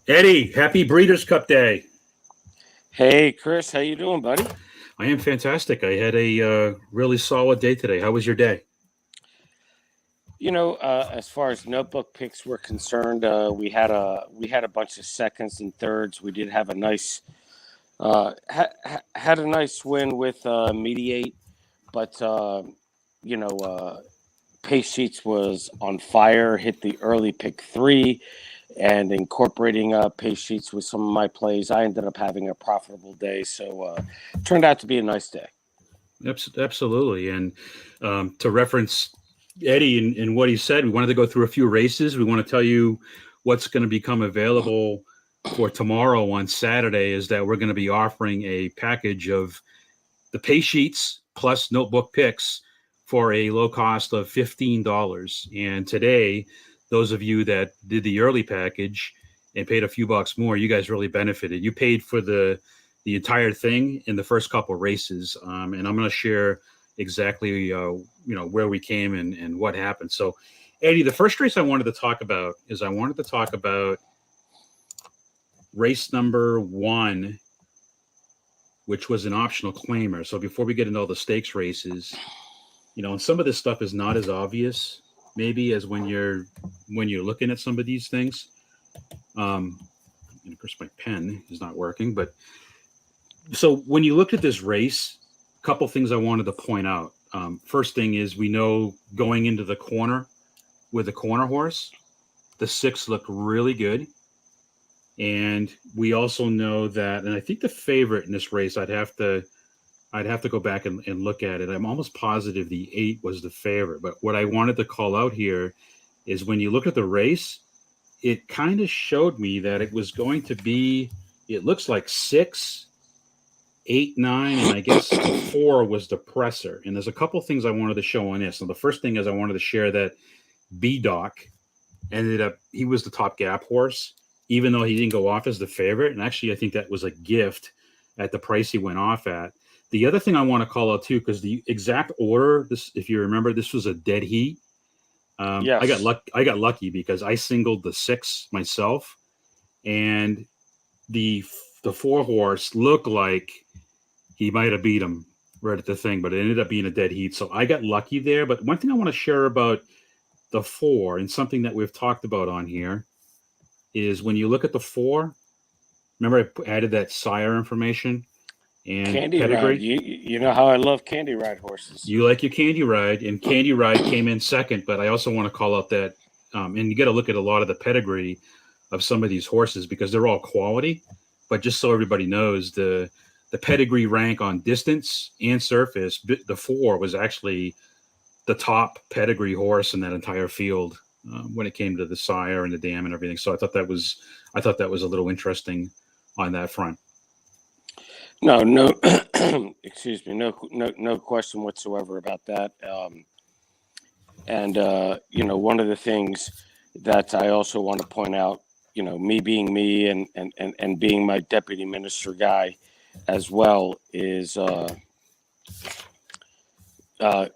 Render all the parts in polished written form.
Eddie, happy Breeders' Cup Day. Hey, Chris, how you doing, buddy? I am fantastic. I had a really solid day today. How was your day? As far as notebook picks were concerned, we had a bunch of seconds and thirds. We did have a nice had a nice win with Mediate, but you know, uh, PaceSheets was on fire. Hit the early pick three, and incorporating PaceSheets with some of my plays, I ended up having a profitable day. So turned out to be a nice day. Absolutely. And to reference Eddie and what he said, we wanted to go through a few races. We want to tell you what's going to become available for tomorrow on Saturday is that we're going to be offering a package of the pay sheets plus notebook picks for a low cost of $15. And today, those of you that did the early package and paid a few bucks more, you guys really benefited. You paid for the entire thing in the first couple of races, and I'm going to share exactly where we came and what happened. So, Eddie, the first race I wanted to talk about is race number 1, which was an optional claimer. So before we get into all the stakes races, and some of this stuff is not as obvious maybe as when you're looking at some of these things. And of course, my pen is not working, but so when you look at this race, a couple things I wanted to point out. First thing is we know going into the corner with the corner horse, the 6 looked really good. And we also know that, and I think the favorite in this race, I'd have to go back and look at it. I'm almost positive the 8 was the favorite. But what I wanted to call out here is when you look at the race, it kind of showed me that it was going to be, it looks like 6, 8, 9, and I guess 4 was the presser. And there's a couple things I wanted to show on this. And the first thing is I wanted to share that B-Doc he was the top gap horse, even though he didn't go off as the favorite. And actually, I think that was a gift at the price he went off at. The other thing I want to call out too, because the exact order, this, if you remember, this was a dead heat. Yes. I got lucky because I singled the 6 myself, and the 4 horse looked like he might have beat him right at the thing, but it ended up being a dead heat. So I got lucky there. But one thing I want to share about the 4, and something that we've talked about on here, is when you look at the 4, remember I added that sire information and Candy pedigree. Ride. You know how I love Candy Ride horses. You like your Candy Ride, and Candy Ride came in second. But I also want to call out that, and you got to look at a lot of the pedigree of some of these horses because they're all quality. But just so everybody knows, the pedigree rank on distance and surface, the 4 was actually the top pedigree horse in that entire field when it came to the sire and the dam and everything. So I thought that was a little interesting on that front. No, excuse me, no question whatsoever about that. One of the things that I also want to point out, me being me and being my deputy minister guy as well, is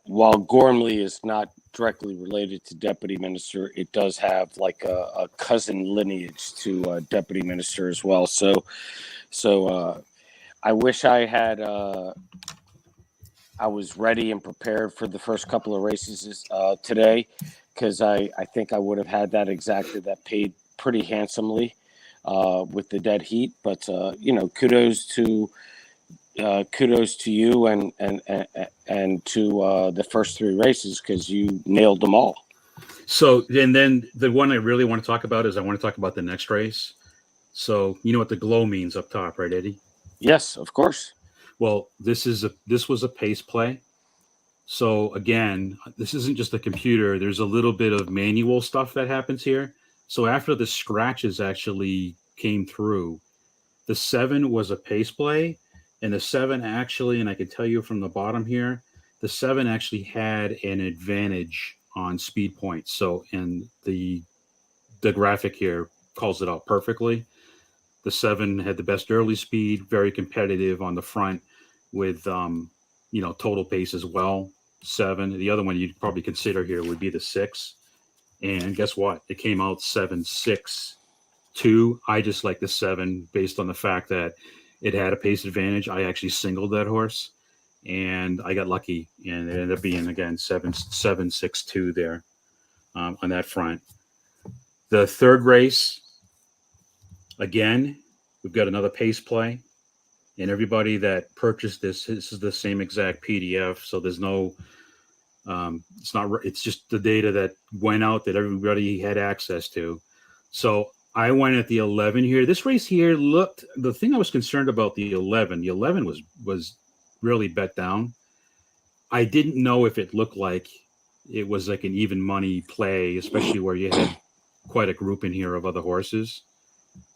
while Gormley is not directly related to deputy minister, it does have like a cousin lineage to deputy minister as well. So I wish I had. I was ready and prepared for the first couple of races today, because I think I would have had that exacted that paid pretty handsomely with the dead heat. But kudos to you and to the first 3 races, because you nailed them all. So and then the one I really want to talk about is I want to talk about the next race. So you know what the glow means up top, right, Eddie? Yes, of course. Well, this was a pace play. So again, this isn't just a computer. There's a little bit of manual stuff that happens here. So after the scratches actually came through, the 7 was a pace play, and the 7 actually, and I can tell you from the bottom here, the 7 actually had an advantage on speed points. So, and the graphic here calls it out perfectly. The 7 had the best early speed, very competitive on the front with, total pace as well. 7. The other one you'd probably consider here would be the 6. And guess what? It came out 7-6 2. I just like the 7 based on the fact that it had a pace advantage. I actually singled that horse, and I got lucky, and it ended up being again 7-6-2 there on that front. The third race, again, we've got another pace play, and everybody that purchased this is the same exact PDF, so there's no it's not. It's just the data that went out that everybody had access to. So I went at the 11 here. This race here looked. The thing I was concerned about the 11. The 11 was really bet down. I didn't know if it looked like it was like an even money play, especially where you had quite a group in here of other horses.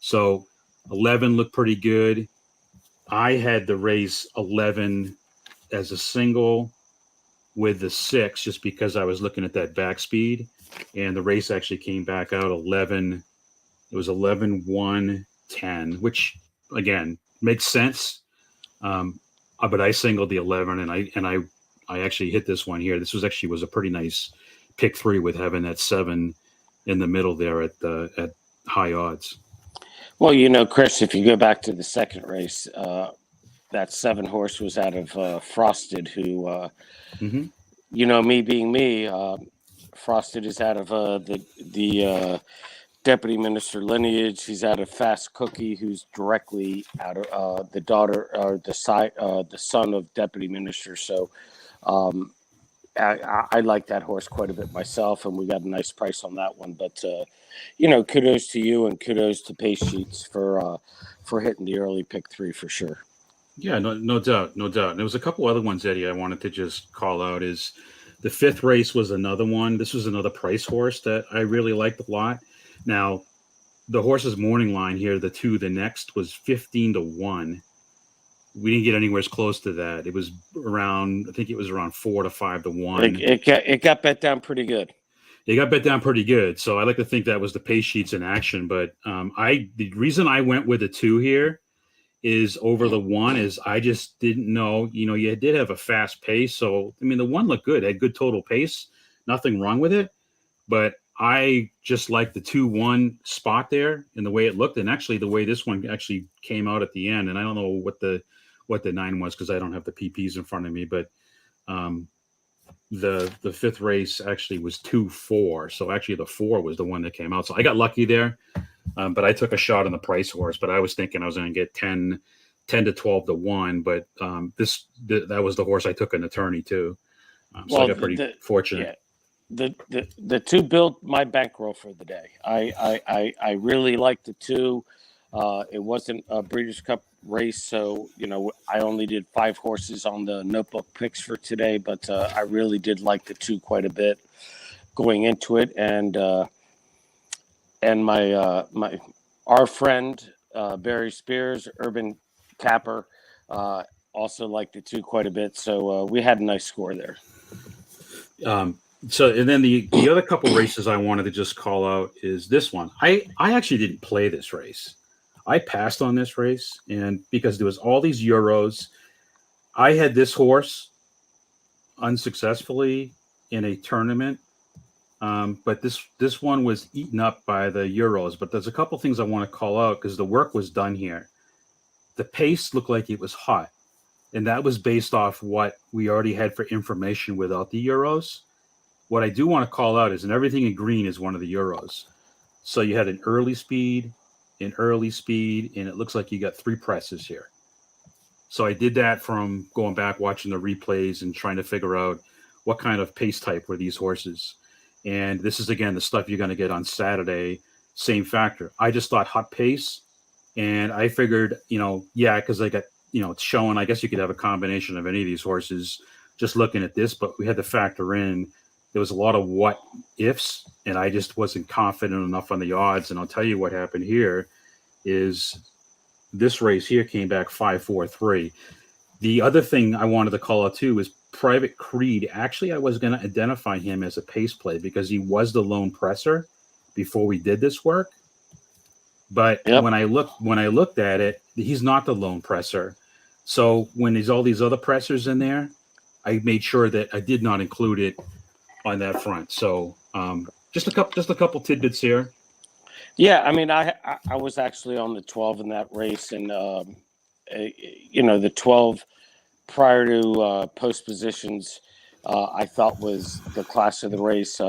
So 11 looked pretty good. I had the race 11 as a single with the 6 just because I was looking at that back speed, and the race actually came back out 11. It was 11-1-10, which again makes sense. But I singled the 11, and I actually hit this one here. This was a pretty nice pick 3 with having that 7 in the middle there at high odds. Well, Chris, if you go back to the second race, that 7 horse was out of Frosted, who, me being me, Frosted is out of the deputy minister lineage. He's out of Fast Cookie, who's directly out of the daughter or the son of deputy minister. So I like that horse quite a bit myself, and we got a nice price on that one. But kudos to you and kudos to PaceSheets for hitting the early pick 3 for sure. Yeah, no doubt. And there was a couple other ones, Eddie, I wanted to just call out. Is the 5th race was another one. This was another price horse that I really liked a lot. Now, the horse's morning line here, the next was 15-1. We didn't get anywhere close to that. It was around, I think it was around 4 to 5 to 1. It got bet down pretty good. It got bet down pretty good. So I like to think that was the PaceSheets in action. But the reason I went with the 2 here is over the 1 is I just didn't know, you did have a fast pace. So, I mean, the 1 looked good, had good total pace, nothing wrong with it. But I just like the 2-1 spot there and the way it looked. And actually the way this one actually came out at the end. And I don't know what the 9 was, because I don't have the PPs in front of me, but the 5th race actually was 2-4. So actually the 4 was the one that came out. So I got lucky there. But I took a shot on the price horse, but I was thinking I was going to get 10 to 12 to 1. But that was the horse I took an attorney to. So I got pretty fortunate. Yeah. The 2 built my bankroll for the day. I really liked the 2. It wasn't a Breeders' Cup race, so I only did 5 horses on the notebook picks for today, but I really did like the 2 quite a bit going into it, and our friend Barry Spears, Urban Capper, also liked the 2 quite a bit, so we had a nice score there. So, and then the other couple races I wanted to just call out is this one. I actually didn't play this race. I passed on this race, and because there was all these Euros, I had this horse unsuccessfully in a tournament, but this one was eaten up by the Euros. But there's a couple things I want to call out because the work was done here. The pace looked like it was hot, and that was based off what we already had for information without the Euros. What I do want to call out is, and everything in green is one of the Euros. So you had an early speed, and it looks like you got 3 presses here. So I did that from going back, watching the replays, and trying to figure out what kind of pace type were these horses. And this is, again, the stuff you're going to get on Saturday, same factor. I just thought hot pace, and I figured, because I got, it's showing, I guess you could have a combination of any of these horses just looking at this, but we had to factor in there was a lot of what ifs, and I just wasn't confident enough on the odds. And I'll tell you what happened here is this race here came back 5-4-3. The other thing I wanted to call out too is Private Creed. Actually, I was going to identify him as a pace play because he was the lone presser before we did this work. But when I looked at it, he's not the lone presser. So when there's all these other pressers in there, I made sure that I did not include it on that front. So just a couple tidbits here. Yeah, I mean, I was actually on the 12 in that race, and the 12 prior to post positions, I thought was the class of the race.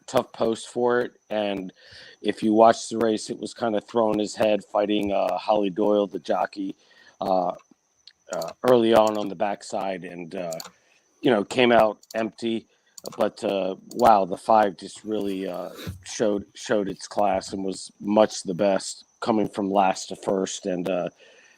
Tough post for it, and if you watch the race, it was kind of throwing his head, fighting Holly Doyle, the jockey, uh, early on the backside, and came out empty. But wow, the 5 just really showed its class and was much the best, coming from last to first. And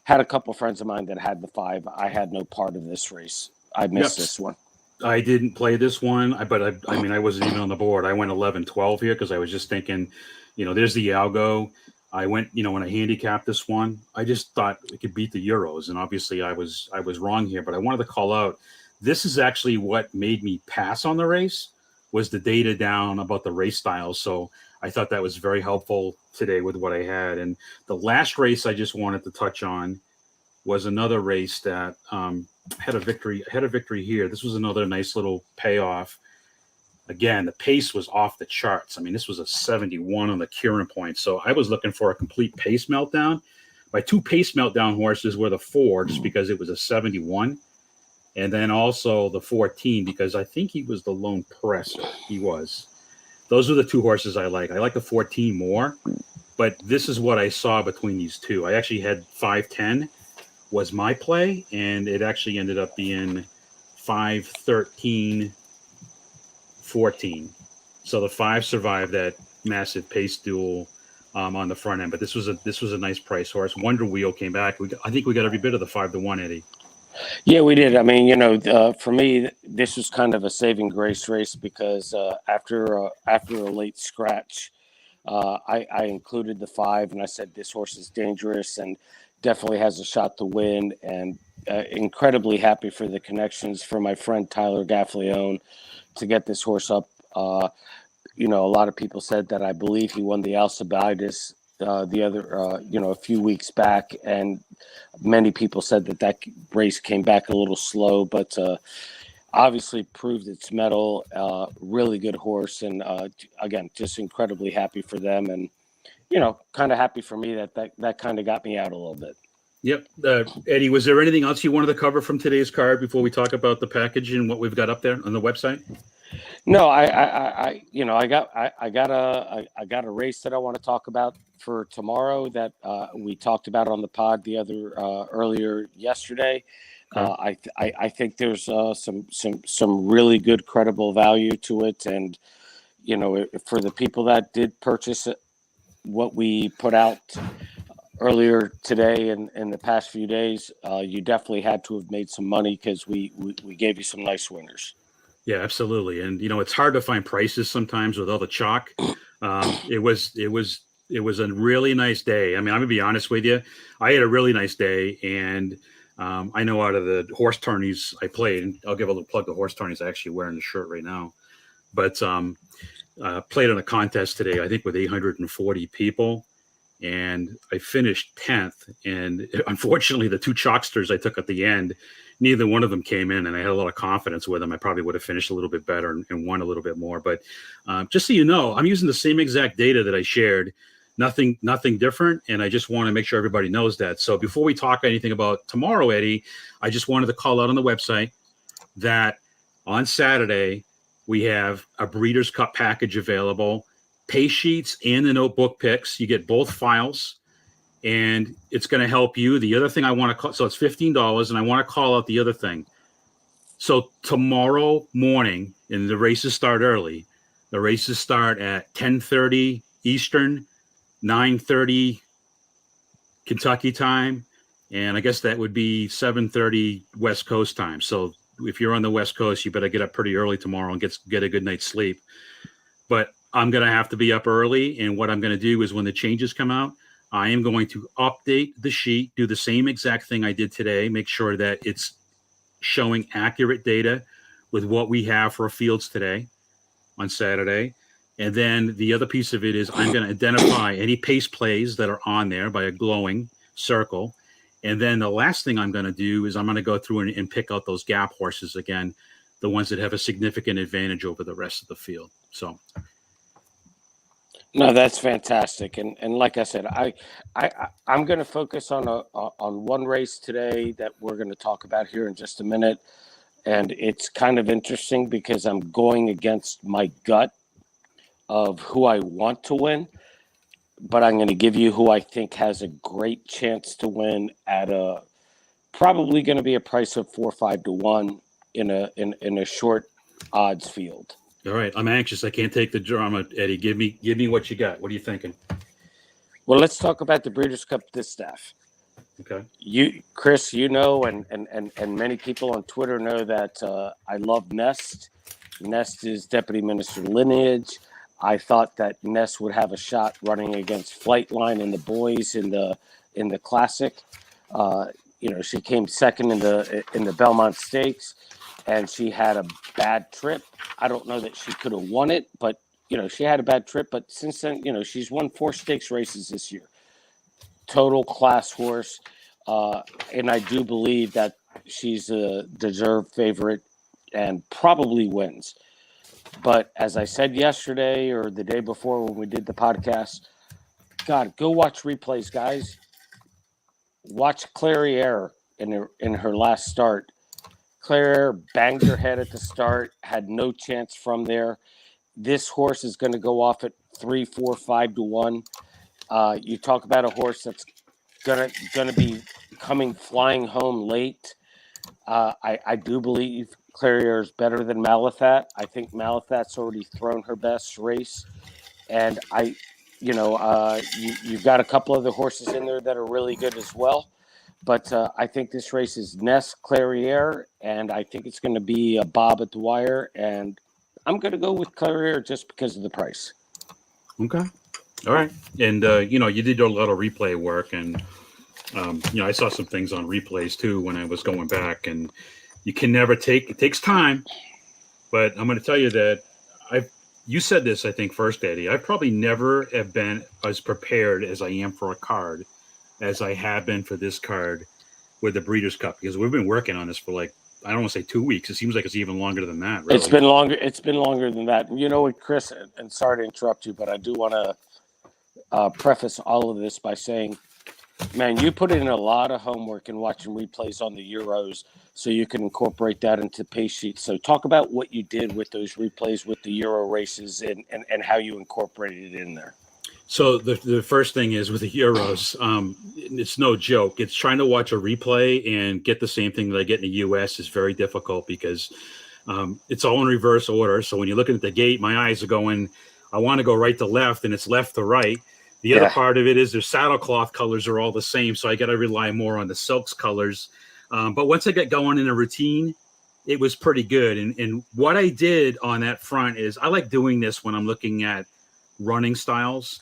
had a couple friends of mine that had the 5. I had no part of this race. I missed Yep. this one. I didn't play this one, but I mean, I wasn't even on the board. I went 11-12 here because I was just thinking, there's the algo. I went, when I handicapped this one, I just thought it could beat the Euros, and obviously I was wrong here. But I wanted to call out, this is actually what made me pass on the race, was the data down about the race styles. So I thought that was very helpful today with what I had. And the last race I just wanted to touch on was another race that had a victory here. This was another nice little payoff. Again, the pace was off the charts. I mean, this was a 71 on the curing point. So I was looking for a complete pace meltdown. My 2 pace meltdown horses were the 4, just because it was a 71. And then also the 14, because I think he was the lone presser. He was. Those are the 2 horses I like. I like the 14 more. But this is what I saw between these 2. I actually had 5-10 was my play, and it actually ended up being 5-13-14. So the 5 survived that massive pace duel on the front end. But this was a nice price horse. Wonder Wheel came back. I think we got every bit of the 5-1, Eddie. Yeah, we did. I mean, for me, this was kind of a saving grace race because after a late scratch, I included the 5, and I said this horse is dangerous and definitely has a shot to win. And incredibly happy for the connections for my friend Tyler Gaffleone to get this horse up. A lot of people said that I believe he won the Alcibiades a few weeks back, and many people said that race came back a little slow, but obviously proved its mettle. Really good horse, and again, just incredibly happy for them, and kind of happy for me that kind of got me out a little bit. Yep. Eddie, was there anything else you wanted to cover from today's card before we talk about the package and what we've got up there on the website? No, I got a race that I want to talk about for tomorrow that we talked about on the pod earlier yesterday. Okay. I think there's some really good credible value to it, and for the people that did purchase it, what we put out earlier today and in the past few days, you definitely had to have made some money because we gave you some nice winners. Yeah, absolutely. And it's hard to find prices sometimes with all the chalk. It was a really nice day. I mean, I'm gonna be honest with you. I had a really nice day, and I know out of the horse tourneys I played, and I'll give a little plug to horse tourneys. I'm actually wearing the shirt right now, but played in a contest today. I think with 840 people, and I finished 10th. And unfortunately, the 2 chalksters I took at the end, neither one of them came in, and I had a lot of confidence with them. I probably would have finished a little bit better and won a little bit more. But just so you know, I'm using the same exact data that I shared, nothing different. And I just want to make sure everybody knows that. So before we talk anything about tomorrow, Eddie, I just wanted to call out on the website that on Saturday we have a Breeders' Cup package available. PaceSheets and the notebook picks. You get both files, and it's going to help you. The other thing I want to call, so it's $15, and I want to call out the other thing. So tomorrow morning, and the races start early. The races start at 10:30 Eastern, 9:30 Kentucky time, and I guess that would be 7:30 West Coast time. So if you're on the West Coast, you better get up pretty early tomorrow and get a good night's sleep. But I'm going to have to be up early, and what I'm going to do is when the changes come out, I am going to update the sheet, do the same exact thing I did today, make sure that it's showing accurate data with what we have for fields today on Saturday. And then the other piece of it is I'm going to identify any pace plays that are on there by a glowing circle. And then the last thing I'm going to do is I'm going to go through and pick out those gap horses again, the ones that have a significant advantage over the rest of the field. So No, that's fantastic, and like I said, I'm going to focus on one race today that we're going to talk about here in just a minute, and it's kind of interesting because I'm going against my gut of who I want to win, but I'm going to give you who I think has a great chance to win at a probably going to be a price of 4 or 5 to 1 in a short odds field. All right, I'm anxious. I can't take the drama, Eddie. Give me what you got. What are you thinking? Well, let's talk about the Breeders' Cup Distaff. Okay. Chris, and many people on Twitter know that I love Nest. Nest is Deputy Minister Lineage. I thought that Nest would have a shot running against Flightline and the boys in the Classic. She came second in the Belmont Stakes, and she had a bad trip. I don't know that she could have won it, but she had a bad trip. But since then, she's won 4 stakes races this year. Total class horse, and I do believe that she's a deserved favorite and probably wins. But as I said yesterday or the day before when we did the podcast, God, go watch replays, guys. Watch Clairiere in her last start. Clairiere banged her head at the start, had no chance from there. This horse is going to go off at 3, 4, 5 to 1. You talk about a horse that's gonna be coming flying home late. I do believe Clairiere is better than Malathat. I think Malathat's already thrown her best race, and you've got a couple other horses in there that are really good as well. But I think this race is Nest Clairiere, and I think it's going to be a bob at the wire. And I'm going to go with Clairiere just because of the price. Okay. All right. And you did a lot of replay work, and I saw some things on replays too when I was going back, and you can never it takes time, but I'm going to tell you that you said this, I think, first, Eddie. I probably never have been as prepared as I am for a card as I have been for this card with the Breeders' Cup, because we've been working on this for I don't want to say 2 weeks. It seems like it's even longer than that. Really. It's been longer. It's been longer than that. You know what, Chris? And sorry to interrupt you, but I do want to preface all of this by saying, man, you put in a lot of homework in watching replays on the Euros so you can incorporate that into PaceSheets. So talk about what you did with those replays with the Euro races and how you incorporated it in there. So the first thing is with the Euros, it's no joke. It's trying to watch a replay and get the same thing that I get in the U.S. is very difficult because it's all in reverse order. So when you're looking at the gate, my eyes are going, I want to go right to left, and it's left to right. The other part of it is their saddle cloth colors are all the same, so I got to rely more on the silks colors. But once I got going in a routine, it was pretty good. And what I did on that front is I like doing this when I'm looking at running styles.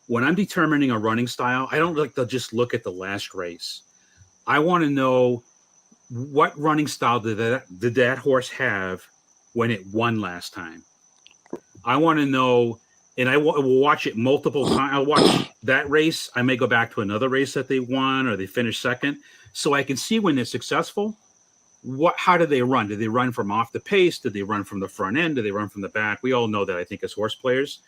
When I'm determining a running style, I don't like to just look at the last race. I want to know what running style did that horse have when it won last time. I want to know, and I will watch it multiple times. I'll watch that race. I may go back to another race that they won or they finished second, so I can see when they're successful. How did they run? Did they run from off the pace? Did they run from the front end? Did they run from the back? We all know that, I think, as horse players.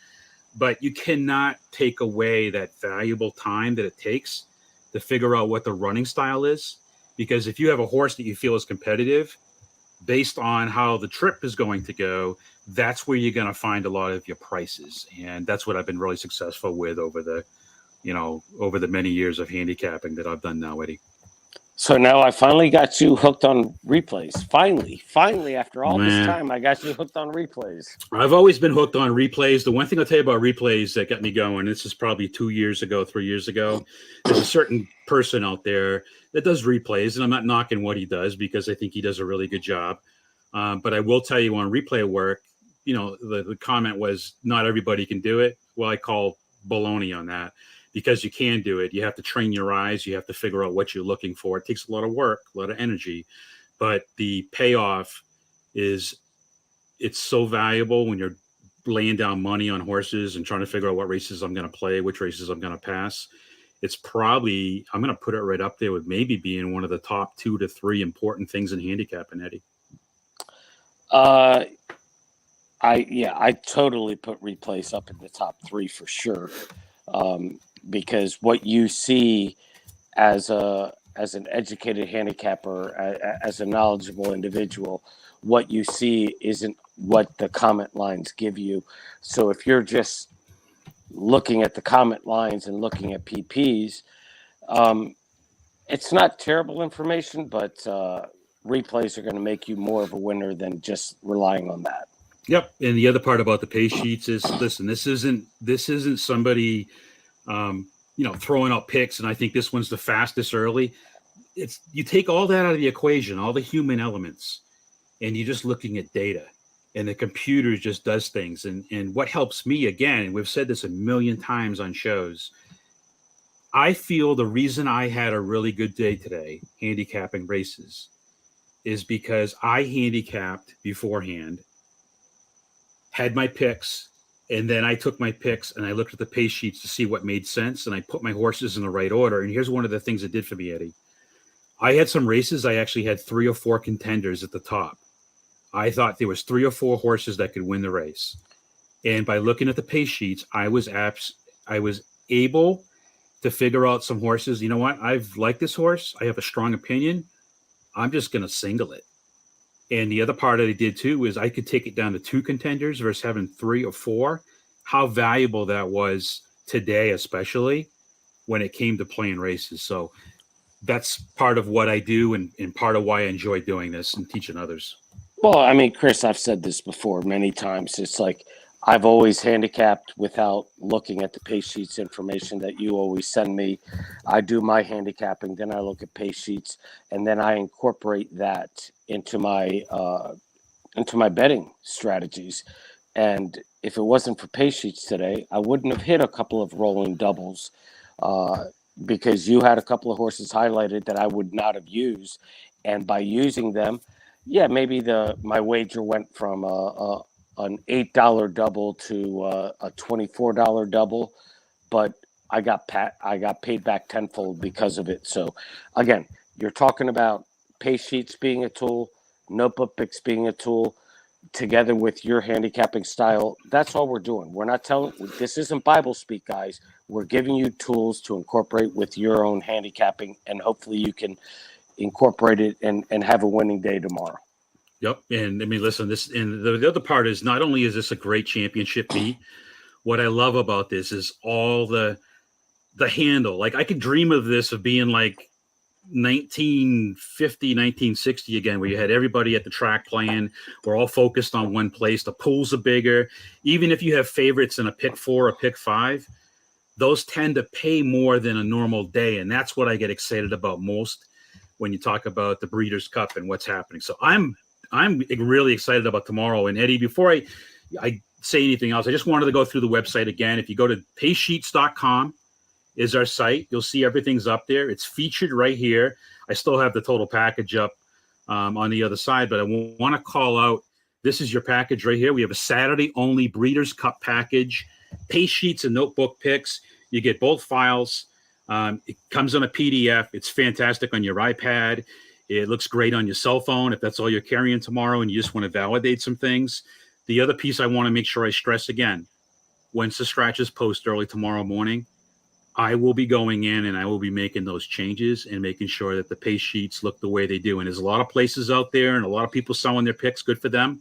But you cannot take away that valuable time that it takes to figure out what the running style is. Because if you have a horse that you feel is competitive, based on how the trip is going to go, that's where you're going to find a lot of your prices. And that's what I've been really successful with over the many years of handicapping that I've done now, Eddie. So now I finally got you hooked on replays. Finally, after all this time, I got you hooked on replays. I've always been hooked on replays. The one thing I'll tell you about replays that got me going, this is probably 2 years ago, 3 years ago, there's a certain person out there that does replays, and I'm not knocking what he does because I think he does a really good job. But I will tell you on replay work, the comment was not everybody can do it. Well, I call baloney on that. Because you can do it. You have to train your eyes. You have to figure out what you're looking for. It takes a lot of work, a lot of energy, but the payoff it's so valuable when you're laying down money on horses and trying to figure out what races I'm going to play, which races I'm going to pass. It's probably, I'm going to put it right up there with maybe being one of the top 2 to 3 important things in handicapping, Eddie. I totally put Replace up in the top 3 for sure, because what you see as an educated handicapper, as a knowledgeable individual, what you see isn't what the comment lines give you. So if you're just looking at the comment lines and looking at PPs, um, it's not terrible information, but replays are going to make you more of a winner than just relying on that. Yep. And the other part about the pace sheets is, listen, this isn't somebody, throwing out picks. And I think this one's the fastest early. It's, you take all that out of the equation, all the human elements, and you're just looking at data, and the computer just does things. And what helps me, again, and we've said this a million times on shows, I feel the reason I had a really good day today handicapping races is because I handicapped beforehand, had my picks, and then I took my picks and I looked at the pace sheets to see what made sense, and I put my horses in the right order. And here's one of the things it did for me, Eddie. I had some races, I actually had 3 or 4 contenders at the top. I thought there was 3 or 4 horses that could win the race. And by looking at the pace sheets, I was able to figure out some horses. You know what? I've liked this horse. I have a strong opinion. I'm just going to single it. And the other part that I did too is I could take it down to 2 contenders versus having 3 or 4. How valuable that was today, especially when it came to playing races. So that's part of what I do, and part of why I enjoy doing this and teaching others. Well, I mean, Chris, I've said this before many times. It's like I've always handicapped without looking at the pace sheets information that you always send me. I do my handicapping, then I look at pace sheets, and then I incorporate that into my betting strategies. And if it wasn't for pace sheets today, I wouldn't have hit a couple of rolling doubles, because you had a couple of horses highlighted that I would not have used, and by using them, yeah, maybe my wager went from an $8 double to a $24 double, but I got paid back tenfold because of it. So again, you're talking about pace sheets being a tool, notebook picks being a tool, together with your handicapping style. That's all we're doing. We're not telling, this isn't Bible speak, guys. We're giving you tools to incorporate with your own handicapping, and hopefully you can incorporate it and have a winning day tomorrow. Yep. And I mean, listen, the other part is, not only is this a great championship meet, what I love about this is all the handle. Like, I could dream of this of being like 1950, 1960 again, where you had everybody at the track playing. We're all focused on one place. The pools are bigger. Even if you have favorites in a pick 4 or pick 5, those tend to pay more than a normal day. And that's what I get excited about most when you talk about the Breeders' Cup and what's happening. So I'm really excited about tomorrow. And Eddie, before I say anything else, I just wanted to go through the website again. If you go to PaceSheets.com is our site, you'll see everything's up there. It's featured right here. I still have the total package up on the other side, but I want to call out, this is your package right here. We have a Saturday only Breeders' Cup package, pace sheets and notebook picks. You get both files. It comes on a PDF. It's fantastic on your iPad. It looks great on your cell phone if that's all you're carrying tomorrow and you just want to validate some things. The other piece I want to make sure I stress again, once the scratches post early tomorrow morning, I will be going in and I will be making those changes and making sure that the pace sheets look the way they do. And there's a lot of places out there and a lot of people selling their picks, good for them.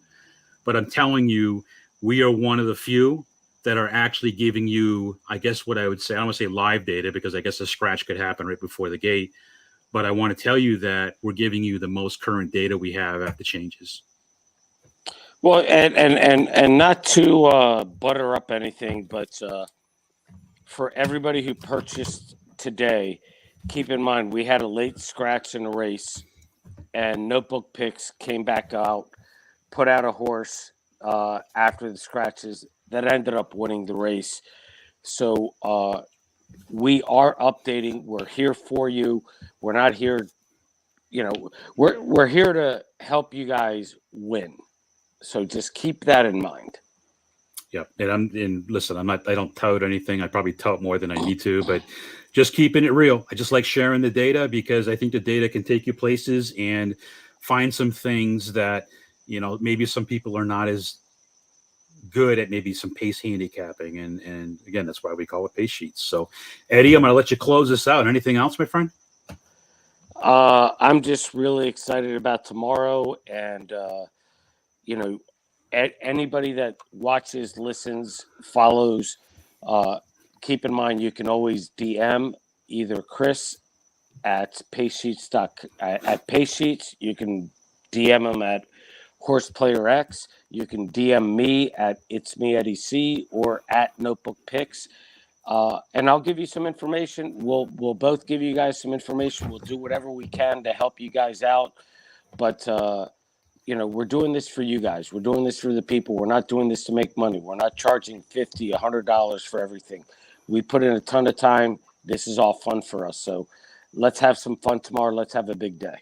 But I'm telling you, we are one of the few that are actually giving you, I guess what I would say, I don't want to say live data, because I guess a scratch could happen right before the gate. But I want to tell you that we're giving you the most current data we have at the changes. Well, and not to butter up anything, but for everybody who purchased today, keep in mind we had a late scratch in the race, and Notebook Picks came back out, put out a horse after the scratches that ended up winning the race. So we are updating. We're here for you. We're not here, we're here to help you guys win. So just keep that in mind. Yeah. And listen, I don't tout anything. I probably tout more than I need to, but just keeping it real. I just like sharing the data, because I think the data can take you places and find some things that, maybe some people are not as good at maybe some pace handicapping. And again, that's why we call it pace sheets. So, Eddie, I'm going to let you close this out. Anything else, my friend? I'm just really excited about tomorrow, and you know, anybody that watches, listens, follows, keep in mind you can always DM either Chris at at PaceSheets. You can DM him at Horseplayer X. You can DM me at It's Me Eddie C or at Notebook Picks. And I'll give you some information. We'll both give you guys some information. We'll do whatever we can to help you guys out. But we're doing this for you guys. We're doing this for the people. We're not doing this to make money. We're not charging $50, $100 for everything. We put in a ton of time. This is all fun for us. So let's have some fun tomorrow. Let's have a big day.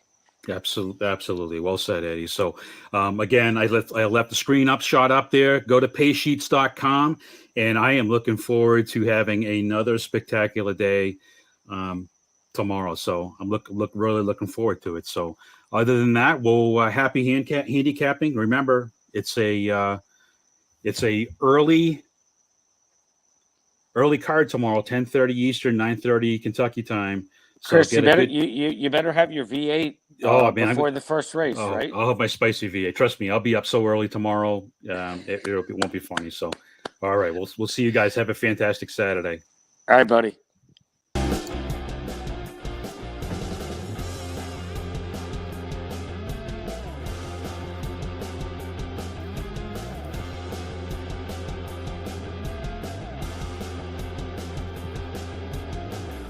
Absolutely. Well said, Eddie. So again, I left the screen shot up there. Go to PaceSheets.com, and I am looking forward to having another spectacular day tomorrow. So I'm really looking forward to it. So other than that, we'll happy handicapping. Remember, it's a early card tomorrow, 10:30 Eastern, 9:30 Kentucky time. So Chris, you better have your V8 before the first race, right? I'll have my spicy V8. Trust me, I'll be up so early tomorrow. It won't be funny. So, all right, we'll see you guys. Have a fantastic Saturday. All right, buddy.